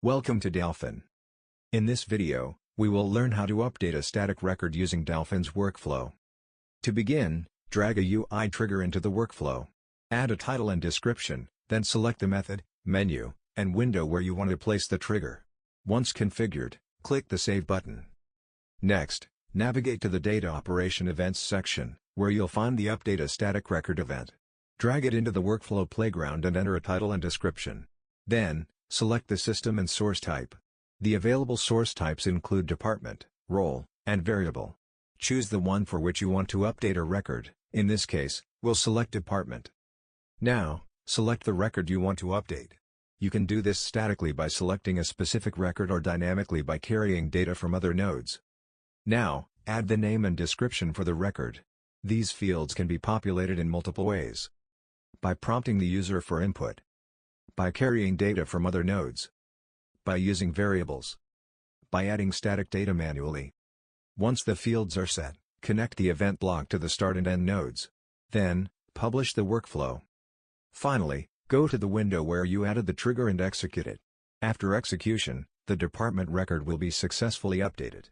Welcome to Dalfin. In this video, we will learn how to update a static record using Dalfin's workflow. To begin, drag a UI trigger into the workflow. Add a title and description, then select the method, menu, and window where you want to place the trigger. Once configured, click the Save button. Next, navigate to the Data Operation Events section, where you'll find the Update a Static Record event. Drag it into the workflow playground and enter a title and description. Then, select the system and source type. The available source types include department, role, and variable. Choose the one for which you want to update a record. In this case, we'll select department. Now, select the record you want to update. You can do this statically by selecting a specific record or dynamically by carrying data from other nodes. Now, add the name and description for the record. These fields can be populated in multiple ways. By prompting the user for input. By carrying data from other nodes. By using variables. By adding static data manually. Once the fields are set, connect the event block to the start and end nodes. Then, publish the workflow. Finally, go to the window where you added the trigger and execute it. After execution, the department record will be successfully updated.